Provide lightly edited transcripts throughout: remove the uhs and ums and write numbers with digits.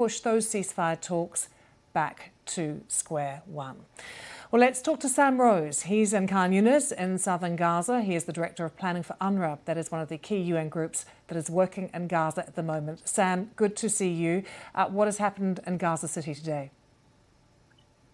push those ceasefire talks back to square one. Well, let's talk to Sam Rose. He's in Khan Yunis in southern Gaza. He is the Director of Planning for UNRWA. That is one of the key UN groups that is working in Gaza at the moment. Sam, good to see you. What has happened in Gaza City today?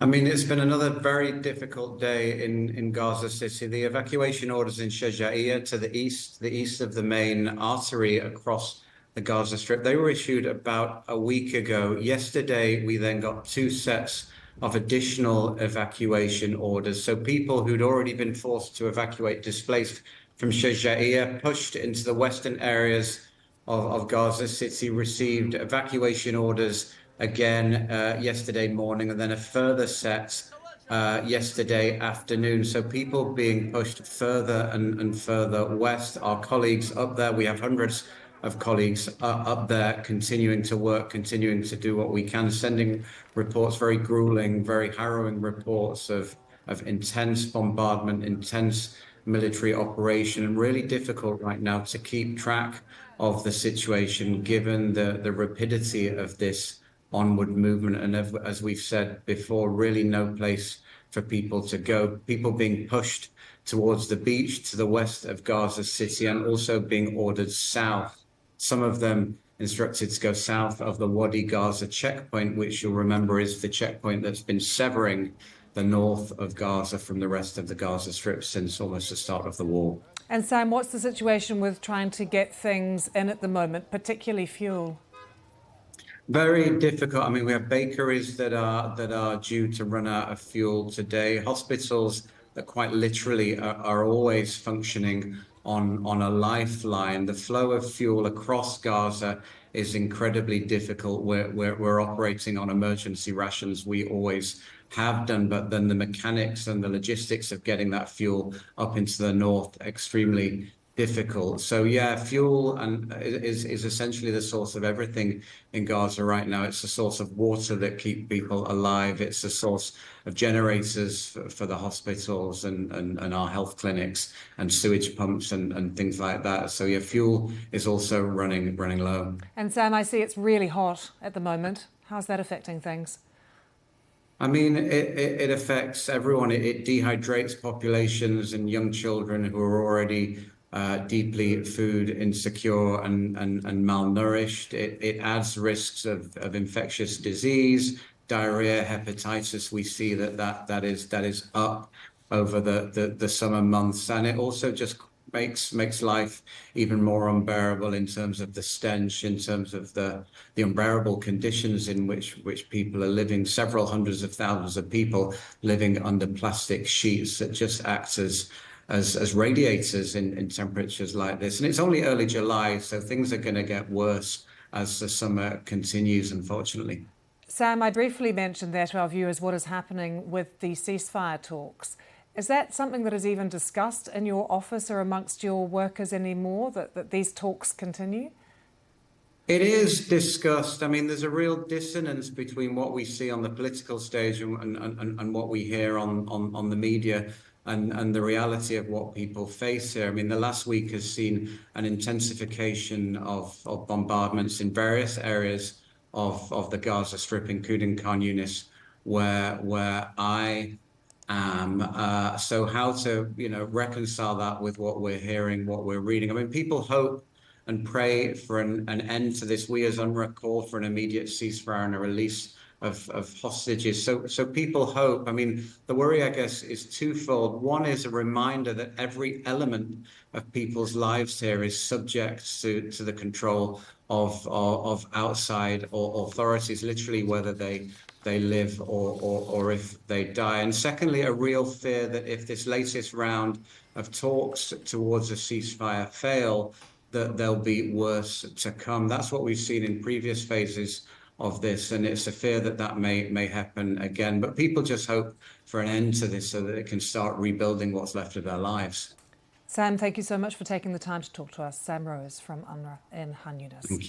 I mean, it's been another very difficult day in Gaza City. The evacuation orders in Shaja'iyya to the east of the main artery across the Gaza Strip, they were issued about a week ago. Yesterday, we then got 2 sets of additional evacuation orders. So people who'd already been forced to evacuate, displaced from Shaja'iyya, pushed into the western areas of Gaza City, received evacuation orders again yesterday morning, and then a further set yesterday afternoon. So people being pushed further and further west. Our colleagues up there, we have hundreds of colleagues up there continuing to work, continuing to do what we can, sending reports, very grueling, very harrowing reports of intense bombardment, intense military operation, and really difficult right now to keep track of the situation given the rapidity of this onward movement. And as we've said before, really no place for people to go. People being pushed towards the beach to the west of Gaza City and also being ordered south. Some of them instructed to go south of the Wadi Gaza checkpoint, which you'll remember is the checkpoint that's been severing the north of Gaza from the rest of the Gaza Strip since almost the start of the war. And Sam, what's the situation with trying to get things in at the moment, particularly fuel? Very difficult. I mean, we have bakeries that are due to run out of fuel today. Hospitals that quite literally are always functioning on a lifeline. The flow of fuel across Gaza is incredibly difficult. We're operating on emergency rations. We always have done, but then the mechanics and the logistics of getting that fuel up into the north extremely difficult. So yeah, fuel is essentially the source of everything in Gaza right now. It's the source of water that keep people alive. It's the source of generators for the hospitals and our health clinics and sewage pumps and things like that. So yeah, fuel is also running low. And Sam, I see it's really hot at the moment. How's that affecting things? I mean, it affects everyone. It dehydrates populations and young children who are already deeply food insecure and malnourished. It adds risks of infectious disease, diarrhea, hepatitis. We see that is up over the summer months, and it also just makes life even more unbearable in terms of the stench, in terms of the unbearable conditions in which people are living. Several hundreds of thousands of people living under plastic sheets that just act as radiators in temperatures like this. And it's only early July, so things are going to get worse as the summer continues, unfortunately. Sam, I briefly mentioned there to our viewers what is happening with the ceasefire talks. Is that something that is even discussed in your office or amongst your workers anymore, that these talks continue? It is discussed. I mean, there's a real dissonance between what we see on the political stage and what we hear on the media and the reality of what people face here. I mean, the last week has seen an intensification of bombardments in various areas of the Gaza Strip, including Khan Yunis, where I am. So how to, reconcile that with what we're hearing, what we're reading? I mean, people hope and pray for an end to this. We as UNRWA call for an immediate ceasefire and a release of hostages. So people hope. I mean, the worry, I guess, is twofold. One is a reminder that every element of people's lives here is subject to the control of outside or authorities, literally, whether they live or if they die. And secondly, a real fear that if this latest round of talks towards a ceasefire fail, that there'll be worse to come. That's what we've seen in previous phases of this, and it's a fear that may happen again. But people just hope for an end to this so that they can start rebuilding what's left of their lives. Sam, thank you so much for taking the time to talk to us. Sam Rose from UNRWA in Khan Yunis.